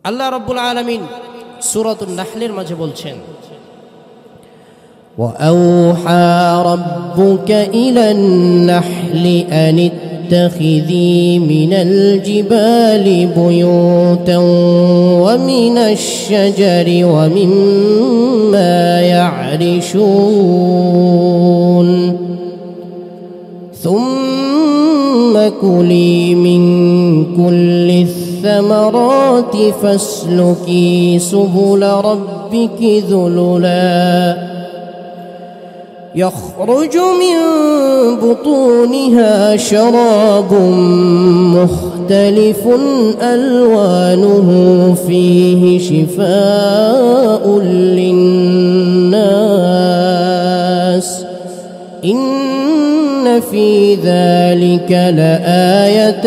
আল্লাহ রাব্বুল আলামিন সূরাতুন নাহলের মাঝে বলছেন, وأوحى ربك إلى النحل أن اتخذي من الجبال بيوتا ومن الشجر ومما يعرشون ثم كلي من كل الثمرات فاسلكي سبل ربك ذللا يخرج من بطونها شراب مختلف ألوانه فيه شفاء للناس إن في ذلك لآية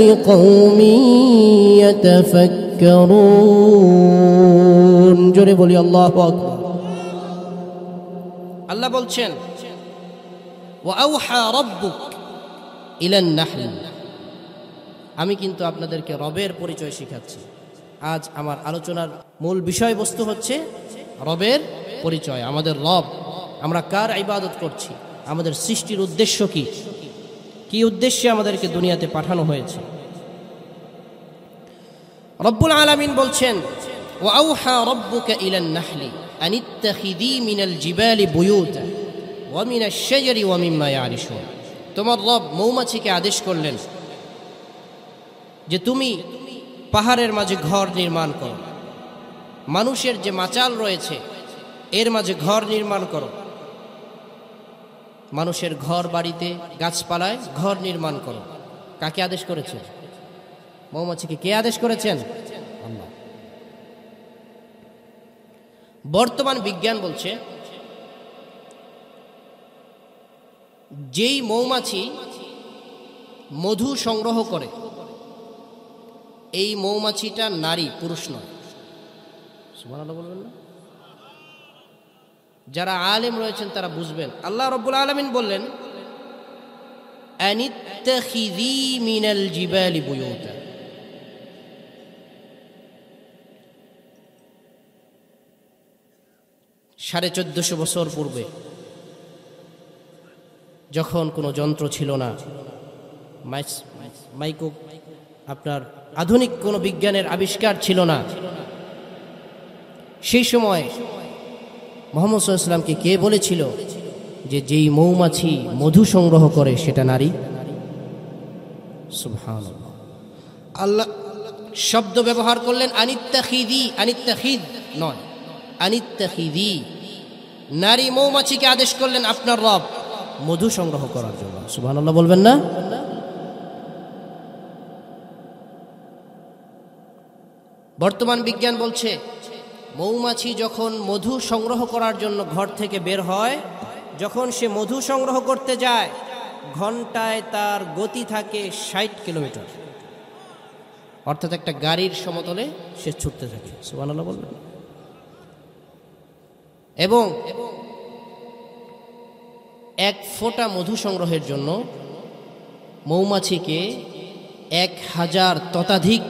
لقوم يتفكرون جرب لي الله أكبر আল্লাহ বলছেন, ওয়াআউহা রাব্বুক ইলান নাহল, আমি কিন্তু আপনাদেরকে রবের পরিচয় শিখাচ্ছি। আজ আমার আলোচনার মূল বিষয়বস্তু হচ্ছে রবের পরিচয়। আমাদের রব, আমরা কার ইবাদত করছি, আমাদের সৃষ্টির উদ্দেশ্য কি, কি উদ্দেশ্যে আমাদেরকে দুনিয়াতে পাঠানো হয়েছে। রব্বুল আলামিন বলছেন, ওয়াআউহা রাব্বুকা ইলান নাহলি আন ইত্তাখিযী মিনাল জিবালি বুয়ুতা ওয়া মিনাশ শাজারি ওয়া মিম্মা ইয়ারিশুন। তোমার রব মৌমাছিকে আদেশ করলেন যে তুমি পাহাড়ের মাঝে ঘর নির্মাণ করো, মানুষের যে মাচাল রয়েছে এর মাঝে ঘর নির্মাণ করো, মানুষের ঘর বাড়িতে গাছপালায় ঘর নির্মাণ করো। কাকে আদেশ করেছেন? মৌমাছিকে কে আদেশ করেছেন? আল্লাহ। বর্তমান বিজ্ঞান বলছে যেই মৌমাছি মধু সংগ্রহ করে এই মৌমাছিটা নারী, পুরুষ নয়। সুবহানাল্লাহ বলবেন না? যারা আলেম রয়েছেন তারা বুঝবেন। আল্লাহ রাব্বুল আলামিন বললেন, আনিত্তাখিযী মিনাল জিবালি বুয়ুতা। 1450 বছর পূর্বে যখন কোনো যন্ত্র ছিল না, মাইক্রো আপনার আধুনিক কোনো বিজ্ঞানের আবিষ্কার ছিল না, সেই সময় মুহাম্মদ সাল্লাল্লাহু আলাইহি ওয়াসাল্লামকে কে বলেছিল যে যেই মৌমাছি মধু সংগ্রহ করে সেটা নারী? সুবহানাল্লাহ। আল্লাহ শব্দ ব্যবহার করলেন আনিত্তাখিযী, আনিত্তাখিদ নয়, আনিত্তাখিযী। নারী মৌমাছিকে আদেশ করলেন আপনার রব মধু সংগ্রহ করার জন্য। সুবহানাল্লাহ বলবেন না? বর্তমান বিজ্ঞান বলছে মৌমাছি যখন মধু সংগ্রহ করার জন্য ঘর থেকে বের হয়, যখন সে মধু সংগ্রহ করতে যায় ঘন্টায় তার গতি থাকে 60 কিলোমিটার, অর্থাৎ একটা গাড়ির সমতলে সে ছুটতে থাকে। সুবহানাল্লাহ বলবেন? এবং এক ফোঁটা মধু সংগ্রহের জন্য মৌমাছিকে 1000 ততাধিক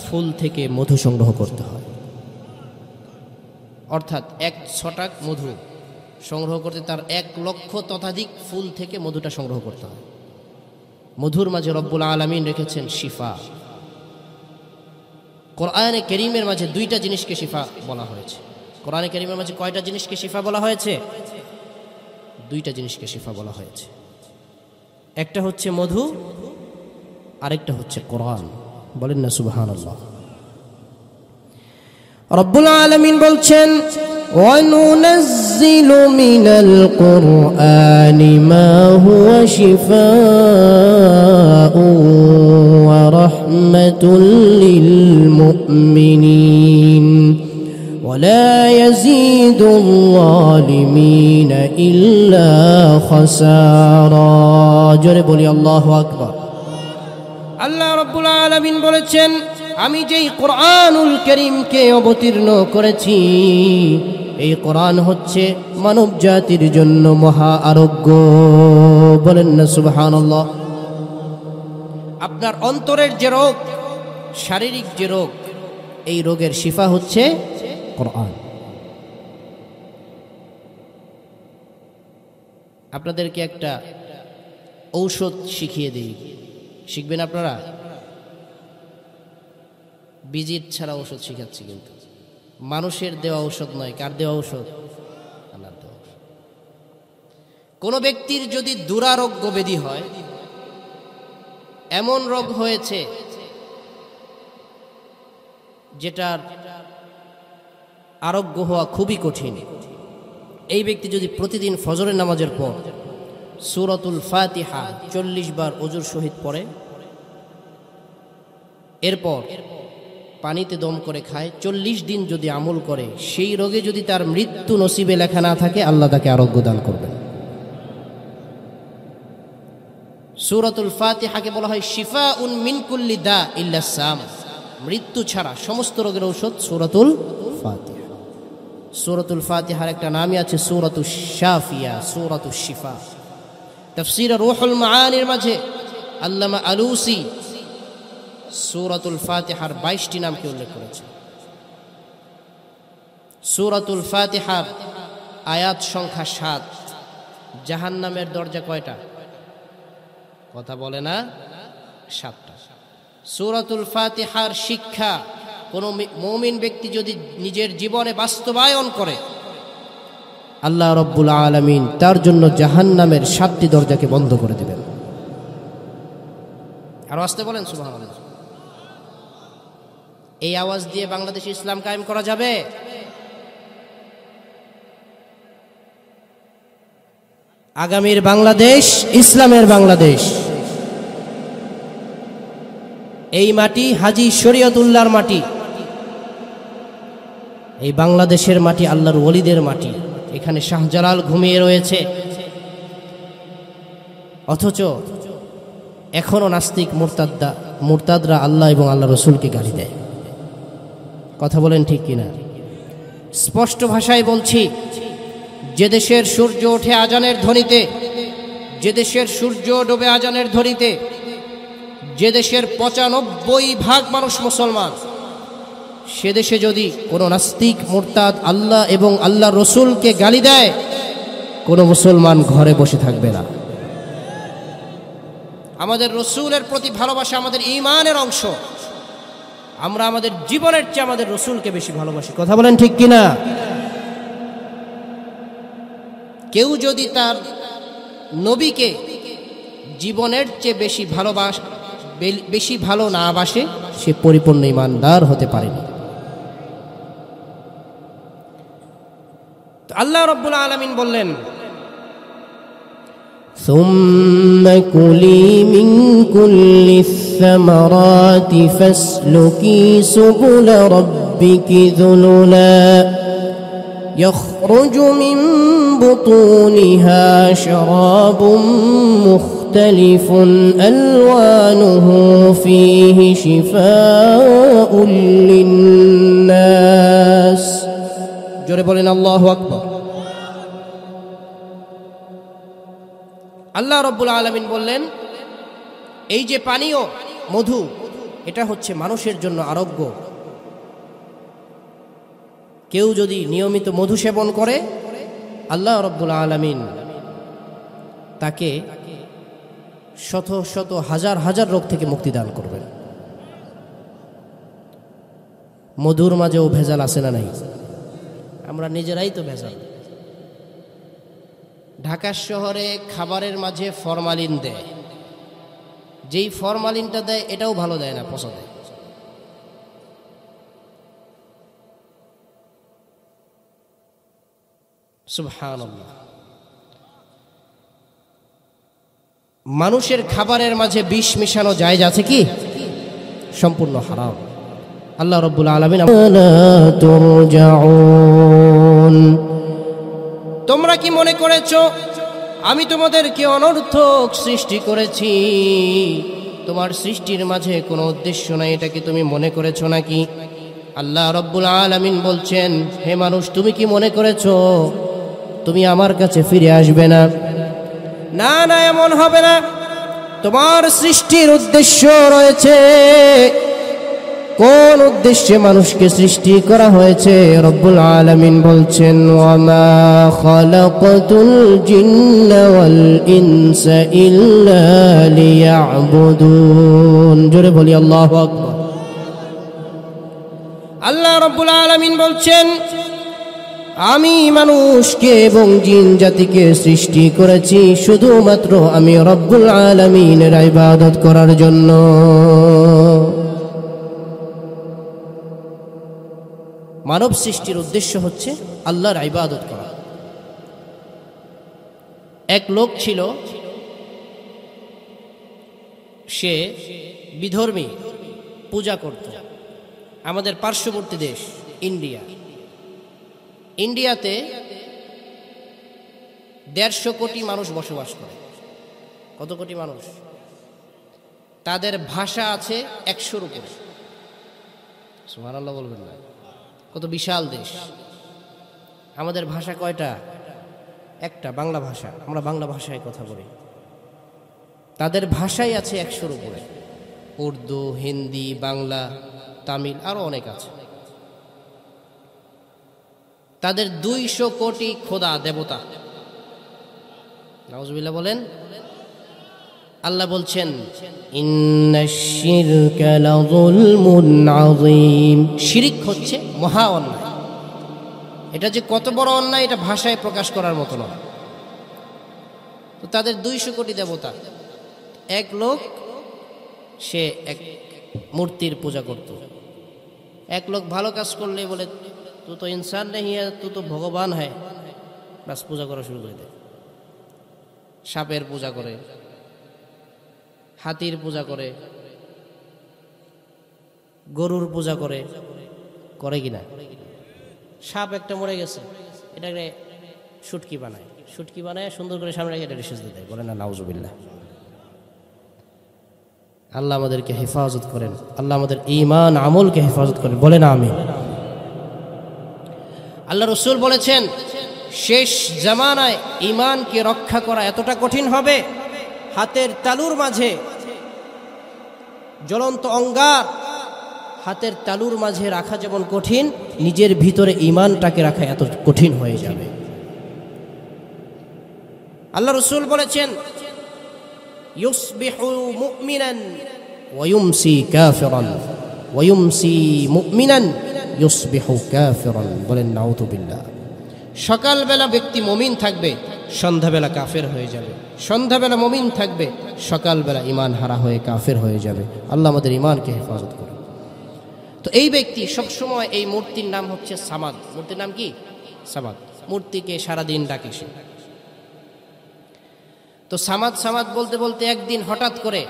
ফুল থেকে মধু সংগ্রহ করতে হয়। অর্থাৎ 1 ছটাক মধু সংগ্রহ করতে তার 1 লক্ষ ততাধিক ফুল থেকে মধুটা সংগ্রহ করতে হয়। মধুর মাঝে রব্বুল আলামিন রেখেছেন শিফা। কোরআনে কারীমের মাঝে 2টা জিনিসকে শিফা বলা হয়েছে। কোরআনে কারীমের মাঝে কয়টা জিনিসকে শিফা বলা হয়েছে? 2টা জিনিসকে শিফা বলা হয়েছে। একটা হচ্ছে মধু, আরেকটা হচ্ছে কোরআন। বলেন না সুবহানাল্লাহ। রব্বুল আলামিন বলছেন, ওয়া নুনাজ্জিলু মিনাল কুরআনি মা হুয়া শিফাউন ওয়া রাহমাতুল লিল মুমিনিন ولا يزيد الظالمين إلا خسارا জোরে বলি আল্লাহু আকবার। আল্লাহ রাব্বুল আলামিন বলেছেন, আমি যেই কোরআনুল কারীমকে অবতীর্ণ করেছি এই কোরআন হচ্ছে মানব জাতির জন্য মহা আরোগ্য। বলেন না সুবহানাল্লাহ। আপনার অন্তরের যে রোগ, শারীরিক যে রোগ, এই রোগের শিফা হচ্ছে কোরআন। আপনাদেরকে একটা ঔষধ শিখিয়ে দিই, শিখবেন আপনারা? বিজিত ছাড়া ঔষধ শিখাচ্ছি, কিন্তু মানুষের দেওয়া ঔষধ নয়। কার দেওয়া ঔষধ? আল্লাহর দেওয়া ঔষধ। কোনো ব্যক্তির যদি দুরারোগ্য ব্যাধি হয়, এমন রোগ হয়েছে যেটার আরোগ্য হওয়া খুবই কঠিন, এই ব্যক্তি যদি প্রতিদিন ফজরের নামাজের পর সূরাতুল ফাতিহা 40 বার ওযুর সহিত পড়ে, এরপর পানিতে দম করে খায়, 40 দিন যদি আমল করে, সেই রোগে যদি তার মৃত্যু নসিবে লেখা না থাকে, আল্লাহ তাকে আরোগ্য দান করবেন। সূরাতুল ফাতিহাকে বলা হয় শিফাউন মিন কুল্লি দা ইল্লা সাম, মৃত্যু ছাড়া সমস্ত রোগের ঔষধ সূরাতুল ফাতিহা। সূরাতুল ফাতিহার একটা নামই আছে সূরাতুশ শাফিয়া, সূরাতুশ শিফা। তাফসীর রূহুল মাআনির মাঝে আল্লামা আলুসি সূরাতুল ফাতিহার 22টি নামকে উল্লেখ করেছে। সূরাতুল ফাতিহার আয়াত সংখ্যা 7। জাহান্নামের দরজা কয়টা? কথা বলে না? 7টা। সূরাতুল ফাতিহার শিক্ষা কোনো মুমিন ব্যক্তি যদি নিজের জীবনে বাস্তবায়ন করে, আল্লাহ রাব্বুল আলামিন তার জন্য জাহান্নামের 7টি দরজাকে বন্ধ করে দেবেন। আর আসতে বলেন সুবহানাল্লাহ। এই আওয়াজ দিয়ে বাংলাদেশে ইসলাম কায়েম করা যাবে? আগামীর বাংলাদেশ ইসলামের বাংলাদেশ। এই মাটি হাজী শরীয়তুল্লাহর মাটি, এই বাংলাদেশের মাটি আল্লাহর ওলিদের মাটি। এখানে শাহজালাল ঘুমিয়ে রয়েছে, অথচ এখনো নাস্তিক মুরতাদরা আল্লাহ এবং আল্লাহ রসুলকে গালি দেয়। কথা বলেন ঠিক কিনা? স্পষ্ট ভাষায় বলছি, যে দেশের সূর্য ওঠে আজানের ধ্বনিতে, যে দেশের সূর্য ডোবে আজানের ধ্বনিতে, যে দেশের 95% মানুষ মুসলমান, সে দেশে যদি কোনো নাস্তিক মুরতাদ আল্লাহ এবং আল্লাহ রসুলকে গালি দেয়, কোনো মুসলমান ঘরে বসে থাকবে না। আমাদের রসুলের প্রতি ভালোবাসা আমাদের ঈমানের অংশ। আমরা আমাদের জীবনের চেয়ে আমাদের রসুলকে বেশি ভালোবাসি। কথা বলেন ঠিক কিনা? কেউ যদি তার নবীকে জীবনের চেয়ে বেশি ভালো না বাসে, সে পরিপূর্ণ ঈমানদার হতে পারেনি। আল্লাহ রাব্বুল আলামিন বললেন, ثم كلي من كل الثمرات فاسلكي سبل ربك ذللا يخرج من بطونها شراب مختلف ألوانه فيه شفاء للناس। জোরে বলেন আল্লাহু আকবার। আল্লাহ রাব্বুল আলামিন বললেন, এই যে পানীয় মধু, এটা হচ্ছে মানুষের জন্য আরোগ্য। কেউ যদি নিয়মিত মধু সেবন করে, আল্লাহ রাব্বুল আলামিন তাকে শত শত হাজার হাজার রোগ থেকে মুক্তি দান করবেন। মধুর মাঝেও ভেজাল আছে না নাই? আমরা নিজেরাই তো ভেজাল। ঢাকা শহরে খাবারের মাঝে ফরমালিন দেয়, যেই ফরমালিনটা দেয় এটাও ভালো দেয় না, পচা দেয়। সুবহানাল্লাহ। মানুষের খাবারের মাঝে বিষ মিশানো জায়েজ আছে কি? সম্পূর্ণ হারাম। আল্লাহ রাব্বুল আলামিন, তোমরা কি মনে করেছো আমি তোমাদেরকে অনর্থক সৃষ্টি করেছি? তোমার সৃষ্টির মাঝে কোনো উদ্দেশ্য নাই, এটাকে তুমি মনে করেছো নাকি? আল্লাহ রাব্বুল আলামিন বলছেন, হে মানুষ, তুমি কি মনে করেছো তুমি আমার কাছে ফিরে আসবে না? না না, এমন হবে না। তোমার সৃষ্টির উদ্দেশ্য রয়েছে, কোন উদ্দেশ্যে মানুষকে সৃষ্টি করা হয়েছে? রব্বুল আলামিন বলছেন, ওয়ামা খালাকাতুল জিন্না ওয়াল ইনসা ইল্লা লিয়াবুদুন। জোরে বলি আল্লাহু আকবার। আল্লাহ রব্বুল আলামিন বলছেন, আমি মানুষকে এবং জিন জাতিকে সৃষ্টি করেছি শুধুমাত্র আমি রব্বুল আলামিনের ইবাদত করার জন্য। মানব সৃষ্টির উদ্দেশ্য হচ্ছে আল্লাহর ইবাদত করা। এক লোক ছিল, সে বিধর্মী, পূজা করত। আমাদের পার্শ্ববর্তী দেশ ইন্ডিয়াতে 150 কোটি মানুষ বসবাস করে। কত কোটি মানুষ? তাদের ভাষা আছে 100-র উপরে। সুবহানাল্লাহ বলবেন না? কত বিশাল দেশ। আমাদের ভাষা কয়টা? একটা, বাংলা ভাষা। আমরা বাংলা ভাষায় কথা বলি। তাদের ভাষাই আছে 100-র উপরে। উর্দু, হিন্দি, বাংলা, তামিল, আরো অনেক আছে। তাদের 200 কোটি খোদা, দেবতা। নাউজুবিল্লাহ বলেন। আল্লাহ বলছেন, ইন্নাশ শিরকা লাযুলমুন আযীম। শিরক হচ্ছে মহা অন্যায়। এটা যে কত বড় অন্যায় এটা ভাষায় প্রকাশ করার মতো নয়। তো তাদের 200 কোটি দেবতা। এক লোক, সে এক মূর্তির পূজা করত। এক লোক ভালো কাজ করলে বলে, তু তো ইনসান নেই, তু তো ভগবান হ্যায়, বাস পূজা করা শুরু করে দেয়। সাপের পূজা করে, হাতির পূজা করে, গরুর পূজা করে। করে কিনা? সাপ একটা মরে গেছে, এটাকে শুটকি বানায় সুন্দর করে সামনে রেখে এটা সেজদা দেয়। বলে না নাউজুবিল্লাহ। আল্লাহ আমাদেরকে হেফাজত করেন। আল্লাহ আমাদের ঈমান আমলকে হেফাজত করেন। বলে না আমিন। আল্লাহ রাসূল বলেছেন, শেষ জামানায় ঈমানকে রক্ষা করা এতটা কঠিন হবে, হাতের তালুর মাঝে জ্বলন্ত অঙ্গার হাতের তালুর মাঝে রাখা যেমন কঠিন, নিজের ভিতরে ঈমানটাকে রাখা এত কঠিন হয়ে যাবে। আল্লাহ রাসূল বলেছেন, ইউসবিহু মুমিনান ওয়া ইউমসি কাফিরান ওয়া ইউমসি মুমিনান ইউসবিহু কাফিরান। বলেন নাউযুবিল্লাহ। সকালবেলা ব্যক্তি মুমিন থাকবে, সন্ধ্যাবেলা কাফের হয়ে যাবে। সন্ধ্যাবেলা মুমিন থাকবে, সকালবেলা ঈমান হারা হয়ে কাফের হয়ে যাবে। আল্লাহ আমাদের ঈমানকে হেফাজত করুন। তো এই ব্যক্তি সবসময় এই মূর্তির নাম হচ্ছে সামাদ। মূর্তির নাম কি? সামাদ। মূর্তিকে সারাদিন ডাকে সে। তো সামাদ সামাদ বলতে বলতে একদিন হঠাৎ করে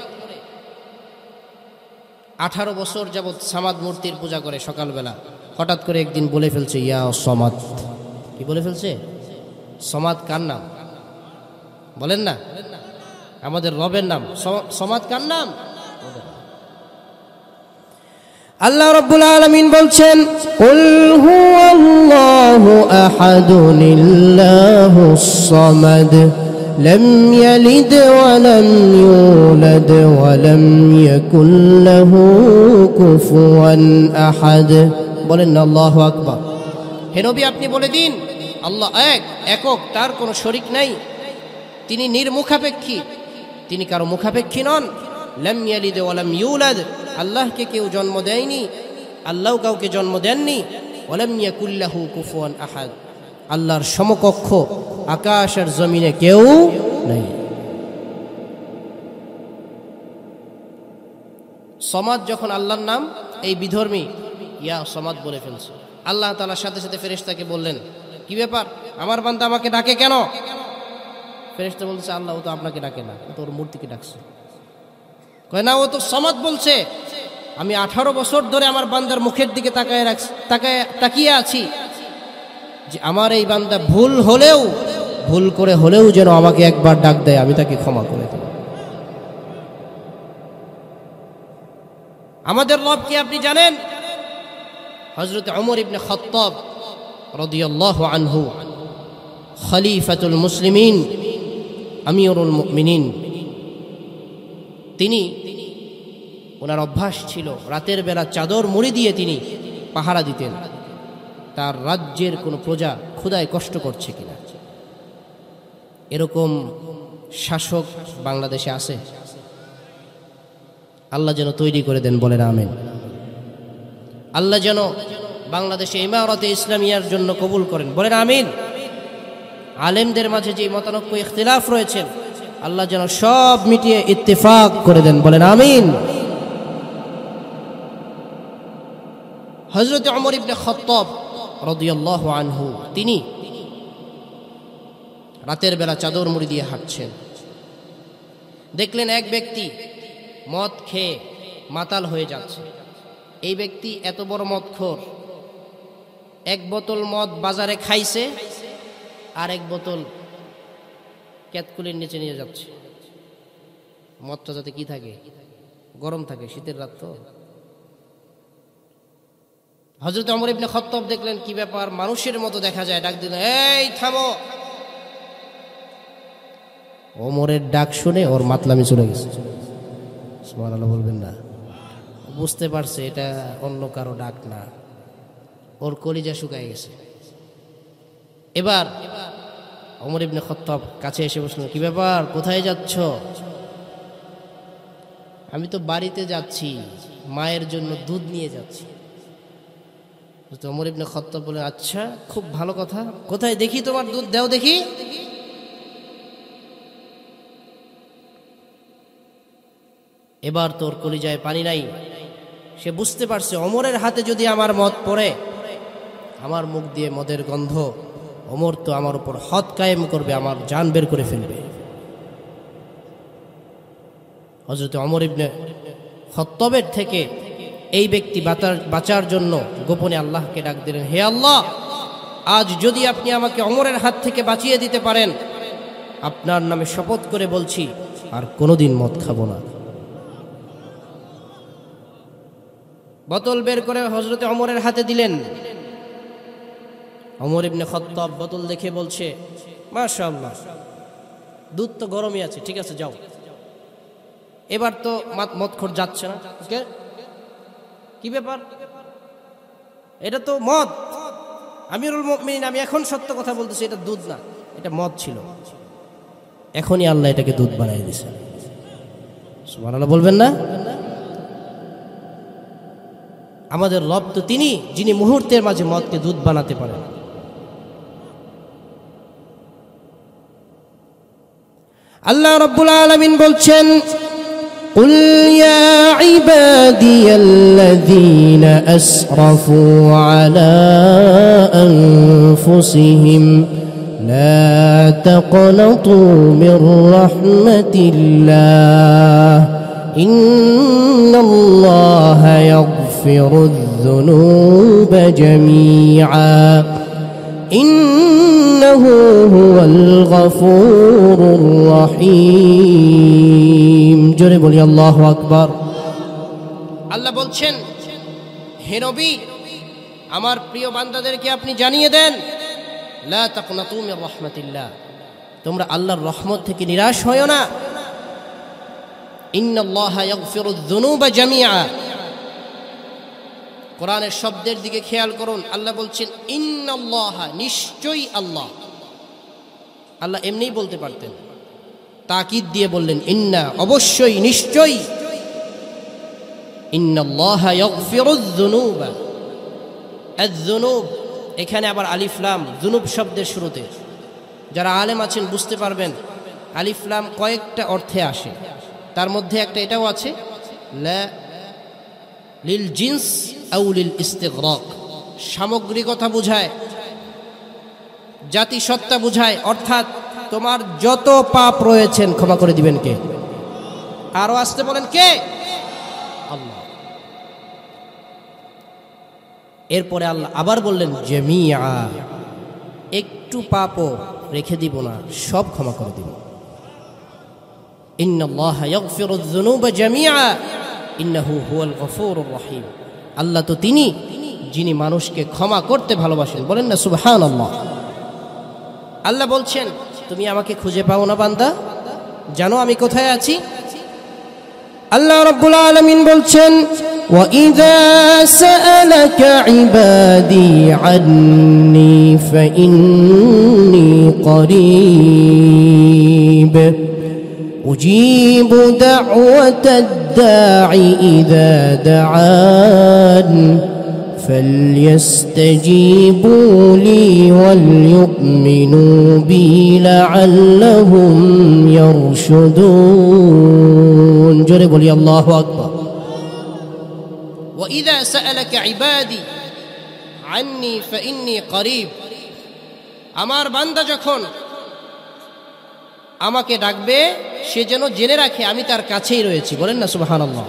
18 বছর যাবৎ সামাদ মূর্তির পূজা করে। সকালবেলা হঠাৎ করে একদিন বলে ফেলছে, ইয়া সমাদ। কি বলে ফেলছে? সমাদ কার নাম? বলেন না, আমাদের রবের নাম। সমাদ কার নাম? আল্লাহ রাব্বুল আলামিন বলছেন, কুল হুয়াল্লাহু আহাদুনিল্লাহুস সামাদ লাম ইয়ালিদ ওয়া লাম ইউলাদ ওয়া লাম ইয়াকুল লাহু কুফুয়ান আহাদ। বলেন না আল্লাহু আকবার। হে নবী, আপনি বলে দিন, আল্লাহ এক, একক, তার কোনো শরীক নাই। তিনি নির্মুখাপেক্ষী, তিনি কারো মুখাপেক্ষী নন। লাম ইয়ালিদ ওয়া লাম ইউলাদ, আল্লাহকে কেউ জন্ম দেয়নি, আল্লাহ কাউকে জন্ম দেননি। ওয়া লাম ইয়াকুল লাহু কুফুয়ান আহাদ, আল্লাহর সমকক্ষ আকাশ আর জমিনে কেউ নেই। সমাদ যখন আল্লাহর নাম, এই বিধর্মী ইয়া সমাদ বলে ফেলছে। আল্লাহ তাআলার সাথে সাথে ফেরেশতাকে বললেন, কি ব্যাপার, আমার বান্দা আমাকে ডাকে কেন? ফেরেশতা বলছে, আল্লাহ ও তো আপনাকে ডাকে না, ও তো ওর মূর্তিকে ডাকছে। কয় না, ও তো সমাদ বলছে, আমি 18 বছর ধরে আমার বান্দার মুখের দিকে তাকিয়ে আছি যে আমার এই বান্দা ভুল করে হলেও যেন আমাকে একবার ডাক দেয়, আমি তাকে ক্ষমা করে দেব। আমাদের রব কি আপনি জানেন? হযরত ওমর ইবনে খাত্তাব রাদিয়াল্লাহু আনহু, খলিফাতুল মুসলিমিন, আমিরুল মুমিনিন, তিনি ওনার অভ্যাস ছিল রাতের বেলা চাদর মুড়ি দিয়ে তিনি পাহারা দিতেন, তার রাজ্যের কোনো প্রজা ক্ষুধায় কষ্ট করছে কিনা। এরকম শাসক বাংলাদেশে আছে? আল্লাহ যেন তৈরি করে দেন, বলেন আমিন। আল্লাহ যেন বাংলাদেশে ইমারতে ইসলামিয়ার জন্য কবুল করেন, বলেন আমিন। আলেমদের মাঝে যে মতানৈক্য ইখতিলাফ রয়েছেন, আল্লাহ যেন সব মিটিয়ে ইত্তেফাক করে দেন, বলেন আমিন। হযরত ওমর ইবনে খাত্তাব রাদিয়াল্লাহু আনহু তিনি রাতের বেলা চাদর মুড়ি দিয়ে হাঁটছেন। দেখলেন এক ব্যক্তি মদ খেয়ে মাতাল হয়ে যাচ্ছে। এই ব্যক্তি এত বড় মদখোর, এক বোতল মদ বাজারে খাইছে আর এক বোতল ক্যাতকুলির নিচে নিয়ে যাচ্ছে। মদটা যাতে কি থাকে, গরম থাকে, শীতের রাত তো। হযরত ওমর ইবনে খাত্তাব দেখলেন কি ব্যাপার, মানুষের মতো দেখা যায়, ডাক দিলেন, এই থামো। ওমরের ডাক শুনে ওর মাতলামি চলে গেছে। সুবহানাল্লাহ বলবেন না? বুঝতে পারছে এটা অন্য কারো ডাক না, ওর কলিজা শুকায় গেছে। এবার ওমর ইবনে খাত্তাব কাছে এসে বসলেন, কি ব্যাপার, কোথায় যাচ্ছ? আমি তো বাড়িতে যাচ্ছি, মায়ের জন্য দুধ নিয়ে যাচ্ছি। ওমর ইবনে খাত্তাব বলেন, আচ্ছা খুব ভালো কথা, কোথায় দেখি তোমার দুধ, দাও দেখি। এবার তোর কলিজায় পানি নাই, সে বুঝতে পারছে ওমরের হাতে যদি আমার মদ পড়ে, আমার মুখ দিয়ে মদের গন্ধ, ওমর তো আমার উপর হদ কায়েম করবে, আমার জান বের করে ফেলবে। হযরত ওমর ইবনে খাত্তাবের থেকে এই ব্যক্তি বাঁচার জন্য গোপনে আল্লাহকে ডাক দিলেন, হে আল্লাহ, আজ যদি আপনি আমাকে ওমরের হাত থেকে বাঁচিয়ে দিতে পারেন, আপনার নামে শপথ করে বলছি আর কোনোদিন মদ খাবো না। বোতল বের করে হযরত ওমরের হাতে দিলেন। ওমর ইবনে খাত্তাব বোতল দেখে বলছে, মাশাআল্লাহ, দুধ তো গরমই আছে, ঠিক আছে যাও। এবার তো মদখোর যাচ্ছে না, কি ব্যাপার, এটা তো মদ। আমিরুল মুমিনিন, আমি এখন সত্য কথা বলতেছি, এটা দুধ না, এটা মদ ছিল। এখনই আল্লাহ এটাকে দুধ বানিয়ে দিয়েছে। সুবহানাল্লাহ বলবেন না? আমাদের রব তো তিনি, যিনি মুহূর্তের মাঝে মদকে দুধ বানাতে পারেন। আল্লাহ রাব্বুল আলামিন বলছেন, قل يا عبادي الذين أسرفوا على أنفسهم لا تقنطوا من رحمة الله إن الله يغفر الذنوب جميعا إنه هو الغفور الرحيم জোরে বলি আল্লাহু আকবার। আল্লাহ বলছেন, হে নবী, আমার প্রিয় বান্দাদেরকে আপনি জানিয়ে দেন, লা তাকনাতু মির রাহমাতিল্লাহ, তোমরা আল্লাহর রহমত থেকে নিরাশ হয়ো না। ইন্নাল্লাহা ইয়াগফিরুয যুনুবা জামিআ, কোরআনের শব্দের দিকে খেয়াল করুন। আল্লাহ বলছেন ইন্নাল্লাহা, নিশ্চয়ই আল্লাহ। আল্লাহ এমনিই বলতে পারতেন, তাকিদ দিয়ে বললেন ইন্না, অবশ্যই, নিশ্চয়ই। ইন্নাল্লাহা ইয়াগফিরুয যুনুবা, আয-যুনুব, এখানে আবার আলিফ লাম যুনুব শব্দের শুরুতে। যারা আলেম আছেন বুঝতে পারবেন আলিফ লাম কয়েকটা অর্থে আসে, তার মধ্যে একটা এটাও আছে, লা লিল জিন্স আও লিল ইস্তিগরাক, সামগ্রিকতা বোঝায়, জাতিসত্তা বোঝায়, অর্থাৎ তোমার যত পাপ রয়েছেন ক্ষমা করে দিবেন কে? আরো আসতে বলেন কে? আল্লাহ। এরপরে আল্লাহ আবার বললেন জামিআ, একটু পাপও রেখে দিব না, সব ক্ষমা করে দিব। ইন্নাল্লাহা ইয়াগফিরুয যুনুবা জামিআ ইন্নাহু হুয়াল গফুরুর রহিম, আল্লাহ তো তিনি, যিনি মানুষকে ক্ষমা করতে ভালোবাসেন। বলেন না সুবহানাল্লাহ। আল্লাহ বলছেন, তুমি আমাকে খুঁজে পাও না বান্দা, জানো আমি কোথায় আছি? আল্লাহ রাব্বুল আলামিন বলছেন وَإِذَا سَأَلَكَ عِبَادِي عَنِّي فَإِنِّي قَرِيبٌ أُجِيبُ دَعْوَةَ الدَّاعِ إِذَا دَعَانِ فَلْيَسْتَجِيبُوا لِي وَلْيُؤْمِنُوا بِي لَعَلَّهُمْ يَرْشُدُونَ জোরে বলি আল্লাহু আকবার وَإِذَا سَأَلَكَ عِبَادِي عَنِّي فَإِنِّي قَرِيبٌ আমার বান্দা যখন আমাকে ডাকবে সে যেন জেনে রাখে আমি তার কাছেই রয়েছি। বলেন না সুবহানাল্লাহ।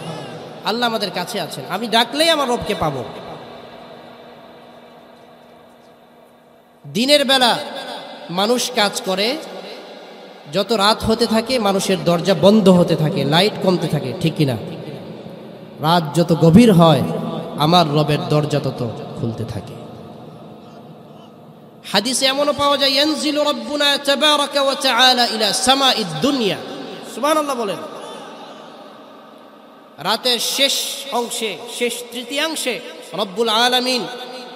আল্লাহ আমাদের কাছে আছেন, আমি ডাকলেই আমার রবকে পাবো। দিনের বেলা মানুষ কাজ করে, যত রাত হতে থাকে মানুষের দরজা বন্ধ হতে থাকে, লাইট কমতে থাকে, ঠিক কিনা? রাত যত গভীর হয় আমার রবের দরজা তত খুলতে থাকে। হাদিসে এমনও পাওয়া যায় ইয়ানজিলু রাব্বুনা তাবারাকা ওয়া তাআলা ইলা সামাঈদ দুনিয়া। সুবহানাল্লাহ বলেন। রাতের শেষ অংশে, শেষ তৃতীয়াংশে রব্বুল আলামিন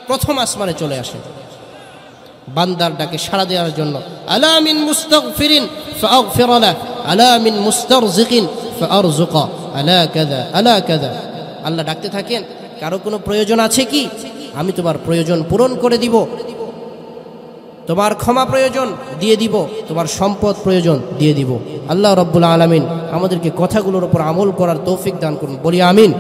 প্রথম আসমানে চলে আসেন বান্দার ডাকে সাড়া দেওয়ার জন্য। আলা মিন মুস্তাগফিরিন ফাগফির লাহু আলা মিন মুস্তারজিকিন ফারযুকা আলা কাযা আলা কাযা। আল্লাহ ডাকতে থাকেন, কারো কোনো প্রয়োজন আছে কি? আমি তোমার প্রয়োজন পূরণ করে দিব। তোমার ক্ষমা প্রয়োজন দিয়ে দিব, তোমার সম্পদ প্রয়োজন দিয়ে দিব। আল্লাহ রাব্বুল আলামিন আমাদেরকে কথাগুলোর উপর আমল করার তৌফিক দান করুন, বলি আমিন।